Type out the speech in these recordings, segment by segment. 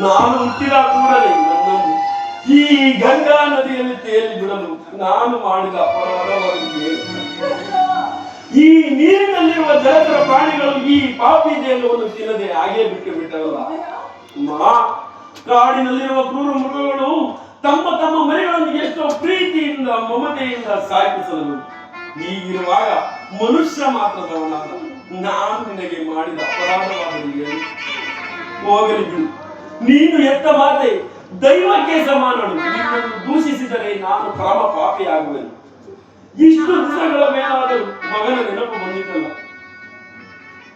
ನಾನು ಹುಟ್ಟಿದ ಕೂಡಲೇ ನನ್ನನ್ನು ಈ ಗಂಗಾ ನದಿಯಲ್ಲಿ ತೇಲಿ ಬಿಡಲು ನಾನು ಮಾಡಿದ ಅಪರಾಧವಾಗಿ ಈ ನೀರಿನಲ್ಲಿರುವ ಜಲಚರ ಪ್ರಾಣಿಗಳು ಈ ಪಾಪಿ ದೇಹವನ್ನು ತಿನ್ನದೆ ಹಾಗೆ ಬಿಟ್ಟು ಬಿಟ್ಟರಲ್ಲ. ಕಾಡಿನಲ್ಲಿರುವ ಕ್ರೂರ ಮೃಗಗಳು ತಮ್ಮ ತಮ್ಮ ಮರಿಗಳನ್ನು ಎಷ್ಟೋ ಪ್ರೀತಿಯಿಂದ ಮಮತೆಯಿಂದ ಸಾಕಿಸಲು ಹೀಗಿರುವಾಗ ಮನುಷ್ಯ ಮಾತ್ರದವನಾದ ನಾನು ನಿನಗೆ ಮಾಡಿದ ಅಪರಾಧವಾಗಲಿ ಹೋಗಲಿ ಬಿಡು. ನೀನು ಎತ್ತ ಮಾತೆ ದೈವಕ್ಕೆ ಸಮಾನಳು. ನಿನ್ನನ್ನು ದೂಷಿಸಿದರೆ ನಾನು ಪರಮ ಪಾಪಿಯಾಗುವೆನು. ಇಷ್ಟು ದಿನಗಳ ಮೇಲಾದರೂ ಮಗನ ನೆನಪು ಬಂದಿದ್ದಲ್ಲ,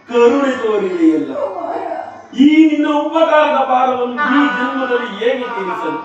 ಕರುಣೆ ತೋರಿದೆಯಲ್ಲ. ಈ ನಿನ್ನ ಉಪಕಾರದ ಭಾರವನ್ನು ಈ ಜನ್ಮದಲ್ಲಿ ಹೇಗೆ ತೀರಿಸಲು?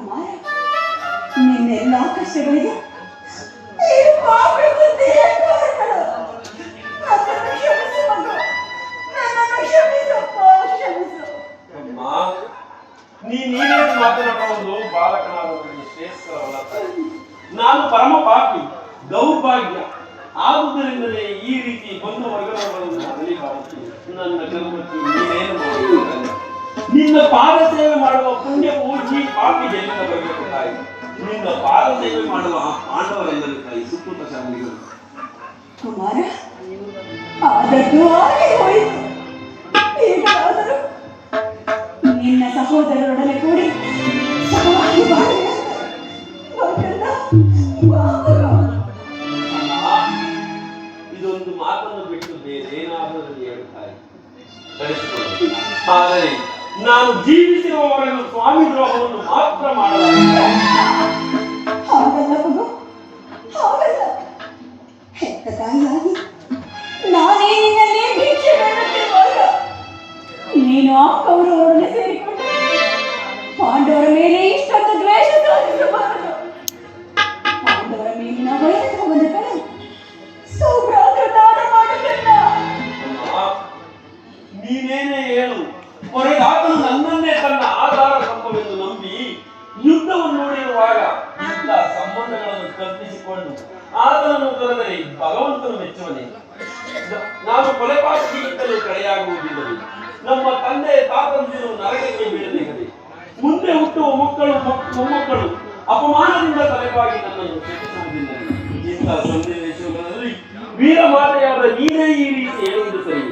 ಕುಮಾರ, ನಿನ್ನೆಲ್ಲ ಕಷ್ಟಗಳಿಗೆ ಈ ಪಾಪಿ ಬುದ್ಧಿಯೇ ಕಾರಣ. ನನ್ನನ್ನು ಕ್ಷಮಿಸು ಮಗು, ನನ್ನನ್ನು ಕ್ಷಮಿಸಪ್ಪ, ಕ್ಷಮಿಸು. ಅಮ್ಮ, ನೀನೇ ಮಾತನಾಡುವುದು ಬಾಲಕನಾದ ನನಗೆ ಶ್ರೇಷ್ಠವಲ್ಲ. ನಾನು ಪರಮ ಪಾಪಿ, ದೌರ್ಭಾಗ್ಯ. ಆದುದರಿಂದಲೇ ಈ ರೀತಿ ಬಂದು ವರ್ಗಗಳನ್ನು ಅಗಲಿಬಾರದು. ನನ್ನ ಕರ್ಮಕ್ಕೆ ನೀನೇನು ಮಾಡುವುದಿಲ್ಲ. ನಿನ್ನ ಪಾದ ಸೇವೆ ಮಾಡುವ ಪುಣ್ಯವು ಈ ಪಾಪಿಗೆ ಎಲ್ಲಿಂದ ಬರಬೇಕು ತಾಯಿ? ನಿನ್ನ ಪಾದ ಸೇವೆ ಮಾಡುವ ಆ ಪಾಂಡವರೆಲ್ಲರೂ ತಾಯಿ ಸುಕೃತ ಶಾಮಿಗಳು. ಕುಮಾರ, ಆದದ್ದು ಆಗಿ ಹೋಯಿತು. ಈಗಲಾದರೂ ನಿನ್ನ ಸಹೋದರರೊಡನೆ ಕೂಡಿ ಸಮಾಧಿ ಮಾಡಿ ಇದೊಂದು ಮಾತನ್ನು ಬಿಟ್ಟು ಬೇರೇನಾದರೂ ಹೇಳುತ್ತಾರೆ. ಆದರೆ ನಾನು ಜೀವಿಸಿರುವವರೆಗೂ ಸ್ವಾಮಿ ದ್ರೋಹವನ್ನು ಮಾತ್ರ ಮಾಡಲಾಗಿದೆ. ಹಾಗಲ್ಲ ಮಗು, ಹಾಗಲ್ಲ. ಹೆತ್ತ ತಾಯಿಯಾಗಿ ನಾನೇ ನಿನ್ನಲ್ಲಿ ಭಿಕ್ಷೆ ಬೇಡುತ್ತಿರುವಾಗ ನೀನು ಆ ಕೌರವರೊಡನೆ ಸೇರಿಕೊಂಡು ಪಾಂಡವರ ಮೇಲೆ ಇಷ್ಟೊಂದು ದ್ವೇಷ ಸಾಧಿಸಬಾರದು. ಪಾಂಡವರ ಮೇಲಿನ ವೈರತ್ವದ ಕಡೆ ಸೌಭ್ರಾತೃ ದಾನ ಮಾಡುತ್ತಿಲ್ಲ. ನೀನೇನೇ ಹೇಳು, ಹೊರಗಾತನು ನನ್ನನ್ನೇ ತನ್ನ ಆಧಾರ ಸಂಭವೆಂದು ನಂಬಿ ಯುದ್ಧವನ್ನು ನೋಡಿರುವಾಗ ಇಂಥ ಸಂಬಂಧಗಳನ್ನು ಕಲ್ಪಿಸಿಕೊಂಡು ಆತನನ್ನು ಕರೆದರೆ ಭಗವಂತನು ಮೆಚ್ಚುವನೆ. ನಾನು ಕೊಲೆಪಾತಕಿಗಿಂತಲೂ ಕಡೆಯಾಗುವುದಿಲ್ಲವೇ? ನಮ್ಮ ತಂದೆ ತಾತಂದಿರು ನರಕಕ್ಕೆ ಬೀಳಬೇಕಾದೆ. ಮುಂದೆ ಹುಟ್ಟುವ ಮಕ್ಕಳು ಮೊಮ್ಮಕ್ಕಳು ಅಪಮಾನದಿಂದ ತಲೆಬಾಗಿ ನನ್ನನ್ನು ಶಿಕ್ಷಿಸುವುದಿಲ್ಲ. ಇಂಥ ಸನ್ನಿವೇಶಗಳಲ್ಲಿ ವೀರಮಾತೆಯಾದ ನೀನೇ ಈ ರೀತಿ ಹೇಳುವುದು ಸರಿ?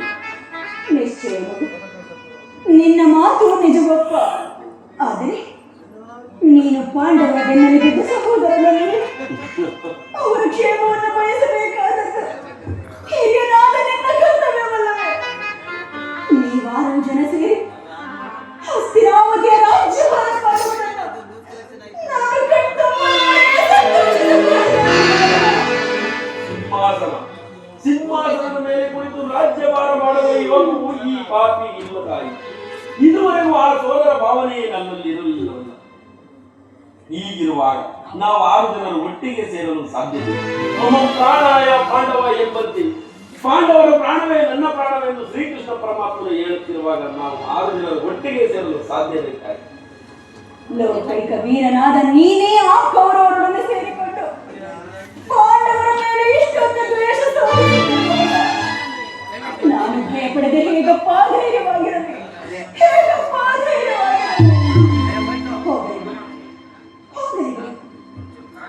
ನಿಶ್ಚಯ ನಿನ್ನ ಮಾತು ನಿಜವಪ್ಪ. ಆದರೆ ನೀನು ಪಾಂಡವರ ಬೆನ್ನಲ್ಲಿ ಬಿದ್ದ ಸಹೋದರರಲ್ಲಿ ಅವರ ಕ್ಷೇಮವನ್ನು ಬಯಸಬೇಕಾದದ್ದು ಹಿರಿಯನಾದ ನಿನ್ನ ಕರ್ತವ್ಯವಲ್ಲವೇ? ನೀವಾರು ಜನ ಸೇರಿ ಹಸ್ತಿನಾವತಿಯ ರಾಜ್ಯಭಾರ ಮಾಡುವುದನ್ನು ನಾನು ಸಿಂಹಾಸನದ ಮೇಲೆ ಕುಳಿತು ರಾಜ್ಯಭಾರ ಮಾಡುವ ಯೋಗವು ಈ ಪಾಪಿ ಇಲ್ಲ ತಾಯಿ. ಇದುವರೆಗೂ ಆ ಸೋದರ ಭಾವನೆಯೇ ನನ್ನಲ್ಲಿ ಇರಲಿಲ್ಲವಲ್ಲ. ಹೀಗಿರುವಾಗ ನಾವು 6 ಜನರು ಒಟ್ಟಿಗೆ ಸೇರಲು ಸಾಧ್ಯವಿಲ್ಲ. ನಮ್ಮ ಪ್ರಾಣಾಯ ಪಾಂಡವ ಎಂಬಂತೆ ಪಾಂಡವರ ಪ್ರಾಣವೇ ನನ್ನ ಪ್ರಾಣವೆಂದು ಶ್ರೀಕೃಷ್ಣ ಪರಮಾತ್ಮನು ಹೇಳುತ್ತಿರುವಾಗ ನಾವು 6 ಜನರು ಒಟ್ಟಿಗೆ ಸೇರಲು ಸಾಧ್ಯವೇ ತಾಯಿ? ಲೋಕೈಕ ವೀರನಾದ ನೀನೇ ಆ ಕೌರವರೊಡನೆ ಸೇರಿಕೊಂಡು ಪಾಂಡವರ ಮೇಲೆ ಇಷ್ಟೊಂದು ದ್ವೇಷ ತೋರಿಸುತ್ತಿರುವಾಗ ನಾನು ಭಯಪಡದೆ ಹೇಗಪ್ಪ ಧೈರ್ಯವಾಗಿರಲಿ? ಹೇಗಪ್ಪ ಧೈರ್ಯವಾಗಿರಲಿ?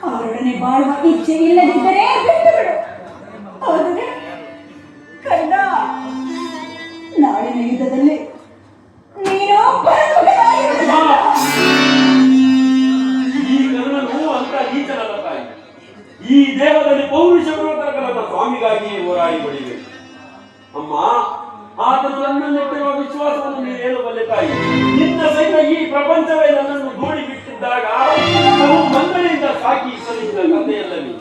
ಅವರೊಡನೆ ಬಾಳುವ ಇಚ್ಛೆ ಇಲ್ಲದಿದ್ದರೆ ಬಿಟ್ಟು ಬಿಡು. ಆದರೆ ಕರ್ಣ, ನಾಳಿನ ಯುದ್ಧದಲ್ಲಿ ನೀನು ಈ ಕರ್ಣನು ಅಂತ ನೀಚನಲ್ಲ ತಾಯಿ. ಈ ದೇಹದಲ್ಲಿ ಪೌರುಷವರ್ಧಕರಾದ ಸ್ವಾಮಿಗಾಗಿಯೇ ಹೋರಾಡಿ ಬಳಿವೆ. ಅಮ್ಮ, ಆತನು ನನ್ನಲ್ಲಿಟ್ಟಿರುವ ವಿಶ್ವಾಸವನ್ನು ನೀನೇನು ಬಲ್ಲೆ ತಾಯಿ? ನಿನ್ನ ಸಹಿತ ಈ ಪ್ರಪಂಚವೇ ನನ್ನನ್ನು ದೂಡಿ ಬಿಟ್ಟಿದ್ದಾಗ ನಾವು ಮಂಗನಿಂದ ಸಾಕಿ ಸಲ್ಲಿಸಿದ ಕಥೆಯಲ್ಲವೇ?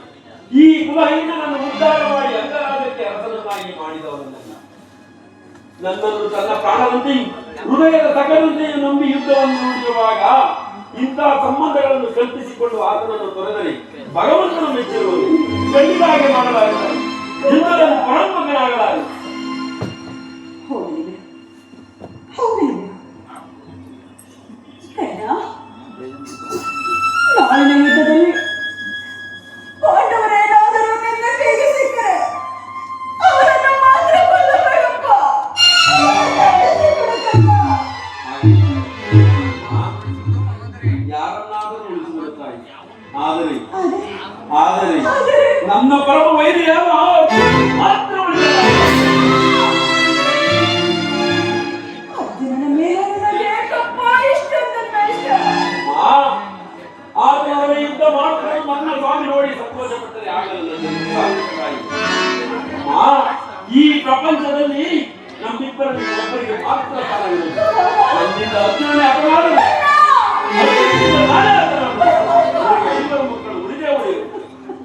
ಈ ಕುಲಹೀನನನ್ನು ಉದ್ಧಾರ ಮಾಡಿ ಅಂಗರಾಜಕ್ಕೆ ಅರಸನನ್ನಾಗಿ ಮಾಡಿದವನಲ್ಲ. ನನ್ನನ್ನು ತನ್ನ ಪ್ರಾಣದಂತೆ ಹೃದಯದ ಸಕಲತೆಯನ್ನು ನಂಬಿ ಯುದ್ಧವನ್ನು ನೋಡಿರುವಾಗ ಇಂಥ ಸಂಬಂಧಗಳನ್ನು ಕಲ್ಪಿಸಿಕೊಂಡು ಆತನನ್ನು ತೊರೆದರೆ ಭಗವಂತನು ಮೆಚ್ಚಿರುವುದು ಖಂಡಿತಾಗಿ ಮಾಡಲಾಗುತ್ತದೆ. ಯುದ್ಧದಲ್ಲಿ ಪರಮಗನಾಗಲಾರೆ. ನಾಳಿನ ಯುದ್ಧದಲ್ಲಿ ಪಾಂಡವರೇನಾದರೂ ನಿನ್ನ ಕೈಗೆ ಸಿಕ್ಕರೆ ಅವರನ್ನು ಮಾತ್ರ ಕೊಲ್ಲಬೇಕಪ್ಪ. ಯಾರನ್ನಾದರೂ ಉಳಿಸಿಬಿಡುತ್ತಾಯಿ. ಆದರೆ ನನ್ನ ಪರಮ ವೈರ್ಯ ಮಾತ್ರ ಅರ್ಜುನನ ಮೇಲೆ ನನಗೆ ಕಪ್ಪ ಇಷ್ಟೊಂದು ದ್ವೇಷ. ಆತನ ಯುದ್ಧ ಮಾಡುತ್ತಾರೆ ನನ್ನ ಸ್ವಾಮಿ ನೋಡಿ ಸಂತೋಷ ಪಟ್ಟರೆ ಆಗಲ್ಲ. ಈ ಪ್ರಪಂಚದಲ್ಲಿ ನಮ್ಮಿಬ್ಬರಲ್ಲಿ ಒಬ್ಬರಿಗೆ ಮಾತ್ರ ಕಾಲವಿರುವುದು. ನನ್ನಿಂದ ಅರ್ಜುನನೇ ಅಪರಾಧ, ಐವರು ಮಕ್ಕಳು ಉಳಿದೇ ಉಳಿಯರು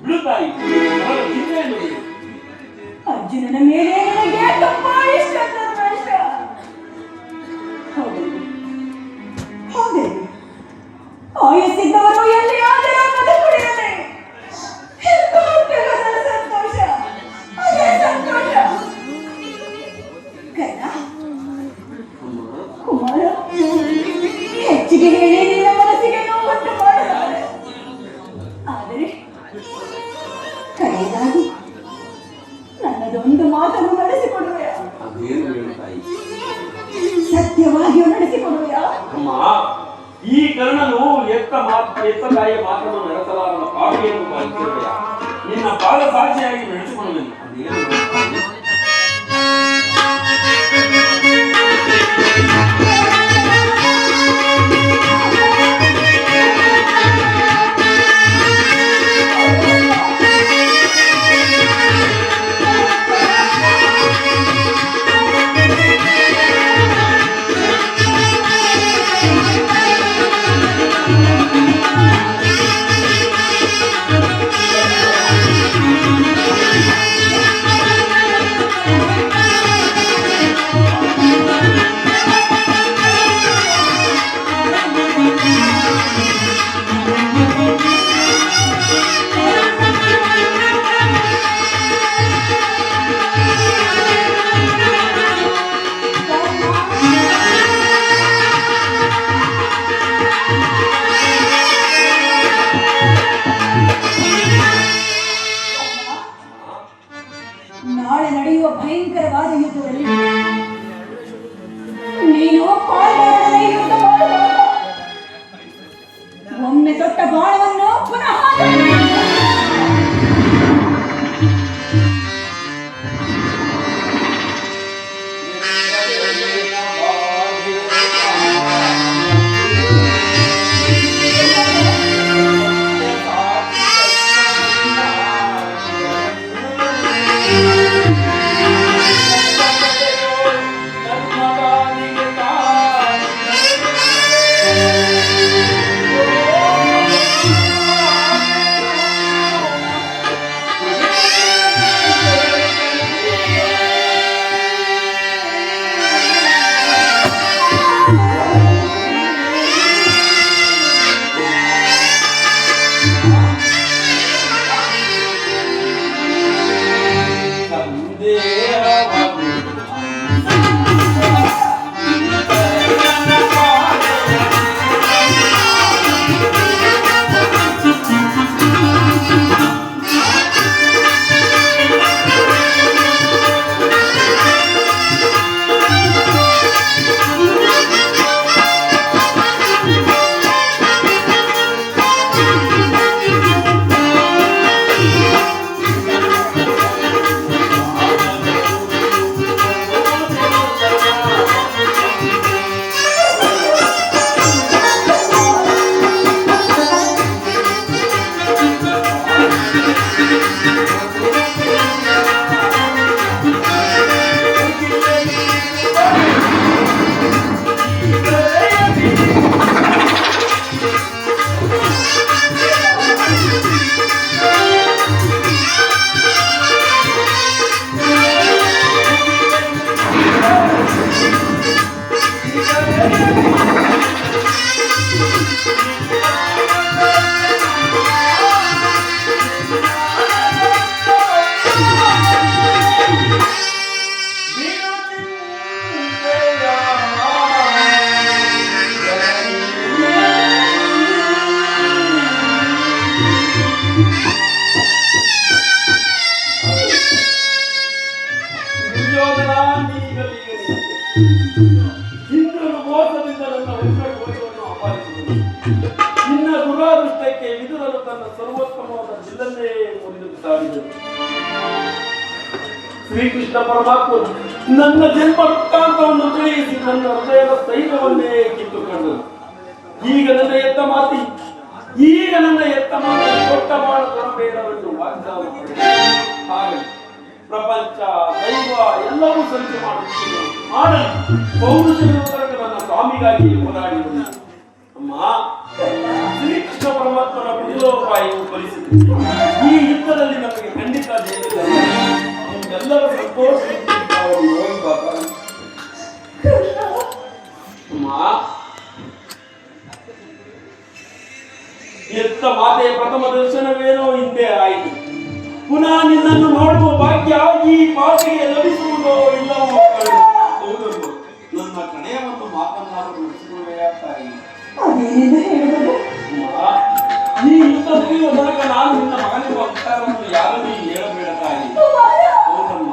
ಬಿಡುತ್ತಾಯಿ. ಚಿಂತೆಯನ್ನು ಬಿಡು. ಅರ್ಜುನನ ಮೇಲೆ ನನಗೆ ಕಪ್ಪ ಇಷ್ಟೊಂದು ದ್ವೇಷ. ಆಯಸ್ಸಿದ್ದ ಉಳಿದವರು ಎಲ್ಲಿಯಾದರೂ ಬದುಕುಳಿಯಲಿ. ಅದರ ಸಂತೋಷ, ಅದೇ ಸಂತೋಷ. ಕರ್ಣ, ಕುಮಾರ, ಹೆಚ್ಚಿಗೆ ಹೇಳಿ ನಿನ್ನ ಮನಸ್ಸಿಗೆ ನೋವುಂಟು ಮಾಡಲಾರೆ. ಆದರೆ ಕಡೆಯದಾಗಿ ನನ್ನದೊಂದು ಮಾತನ್ನು ನಡೆಸಿಕೊಡುವೆಯಾ? ಸತ್ಯವಾಗಿಯೂ ನಡೆಸಿಕೊಡುವೆಯಾ? ಅಮ್ಮ, ಈ ಕರ್ಣನು ಎತ್ತ ತಾಯಿಯ ಮಾತನ್ನು ನಡೆಸಲಾರನ ಪಾಪಿಯನ್ನು ಪಾಲಿಸಿರುವೆಯ ನಿನ್ನ ಪಾದ ಸಾಕ್ಷಿಯಾಗಿ ನಡೆಸಿಕೊಳ್ಳುವೆನು. ನಾಳೆ ನಡೆಯುವ ಭಯಂಕರವಾದ ಯುದ್ಧದಲ್ಲಿ ನೀನು ಪಾಲ್ಗೊಳ್ಳದೆ ಯುದ್ಧ ಮಾಡಬೇಡ. ಒಮ್ಮೆ ತೊಟ್ಟ ಬಾಣವನ್ನು ಪುನಃ ನಿನ್ನ ದುರಾದೃಷ್ಟಕ್ಕೆ ವಿದುರನು ತನ್ನ ಸರ್ವೋತ್ತಮವಾದ ಬಿಲ್ಲನ್ನೇ ಮುರಿದು ಸಾಗಿದನು. ಶ್ರೀಕೃಷ್ಣ ಪರಮಾತ್ಮನು ನನ್ನ ಜನ್ಮ ವೃತ್ತಾಂತವನ್ನು ತಿಳಿಸಿ ನನ್ನ ಹೃದಯದ ಸ್ಥೈರ್ಯವನ್ನೇ ಕಿತ್ತುಕೊಂಡನು. ಈಗ ನನ್ನ ಎತ್ತ ಮಾತಿ ಕೊಟ್ಟ ಬಾಣ ಕೊಡಬೇಡವೆಂದು ವಾಗ್ದಾನ ಹಾಗೆ ಪ್ರಪಂಚ ದೈವ ಎಲ್ಲವೂ ಸಂಚು ಮಾಡುತ್ತಿದ್ದರು. ಮಾಡಲು ಪೌರುಷದ ನನ್ನ ಸ್ವಾಮಿಗಾಗಿ ಹೋರಾಡಿದರು. ಅಮ್ಮ, ಶ್ರೀಕೃಷ್ಣ ಪರಮಾತ್ಮನ ಬಿಡಿಲೋಪಾಯವು ಫಲಿಸಿತು. ಈ ಯುದ್ಧದಲ್ಲಿ ನಮಗೆ ಖಂಡಿತ ಎಲ್ಲರ ಸಂತೋಷ ಹೋಗಿ ಬಾಪ. ಅಮ್ಮ, ಎತ್ತ ಮಾತೆಯ ಪ್ರಥಮ ದರ್ಶನವೇನೋ ಹಿಂದೆ ಆಯಿತು. ಪುನಃ ನಿನ್ನನ್ನು ನೋಡುವ ಭಾಗ್ಯ ಈ ಮಾತೆಗೆ ಲಭಿಸುವುದೋ ಇಲ್ಲವೋ ಕಾಣು. ಹೌದಮ್ಮ, ನನ್ನ ಕಣೆಯವನ್ನು ಮಾತನಾಡಲು ನಡೆಸಿಕೊಳ್ಳುವೆಯಾ ತಾಯಿ? ಅದೇನೆಂದು ಹೇಳುವುದು? ಈ ಯುದ್ಧ ಮುಗಿಯುವ ತನಕ ನಾನು ನಿನ್ನ ಮಗನಿರುವ ವಿಚಾರವನ್ನು ಯಾರನ್ನೂ ಹೇಳಬೇಡ ತಾಯಿ. ಕುಮಾರ, ಹೌದಮ್ಮ,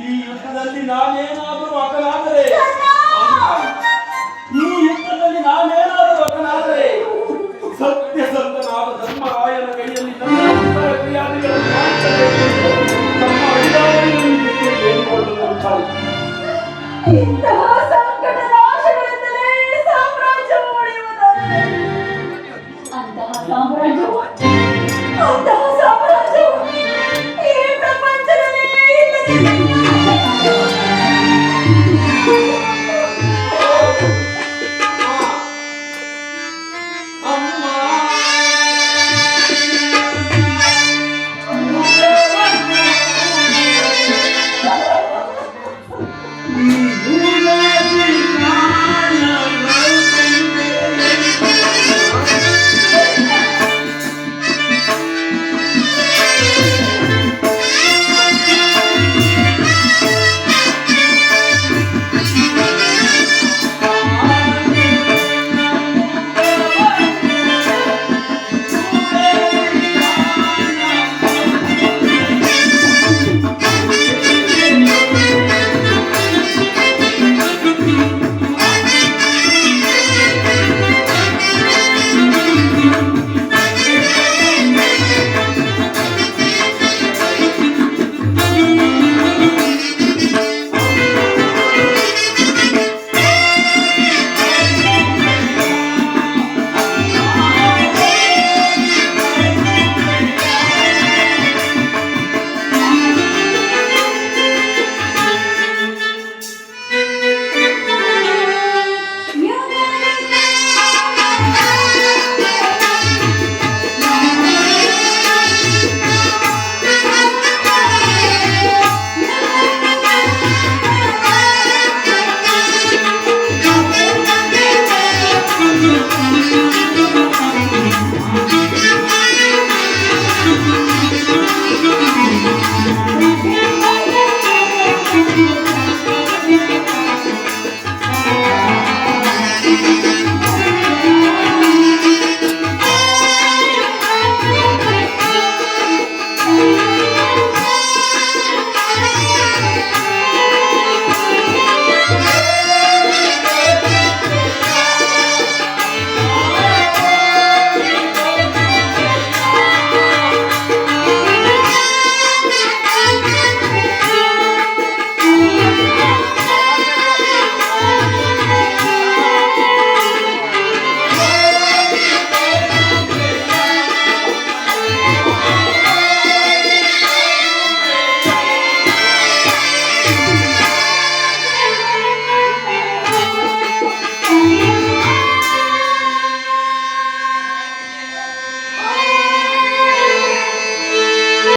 ಈ ಯುದ್ಧದಲ್ಲಿ ನಾನೇನಾದರೂ ಅಕನಾದರೆ ಈ ಯುದ್ಧದಲ್ಲಿ ನಾನೇನಾದರೂ ಅಕನಾದರೆ ಸತ್ಯಸಂತನಾದ ಧರ್ಮರಾಯನ ಕೈಯಲ್ಲಿ ನನ್ನ ಉತ್ತರ ಕ್ರಿಯಾದಿಗಳನ್ನು ಮಾಡಿಸಬೇಕು. ತಮ್ಮ ಅಧಿಕಾರಿಗಳನ್ನು ಬಿಟ್ಟು ಬೇಡಿಕೊಳ್ಳಲು ತಾಯಿ. ಇಂತಹ ಸಂಕಟ ನಾಶಗಳಿಂದಲೇ ಸಾಮ್ರಾಜ್ಯವು ಉಳಿಯುವುದಾದರೆ ಅಂತಹ ಸಾಮ್ರಾಜ್ಯವು ಅಂತಹ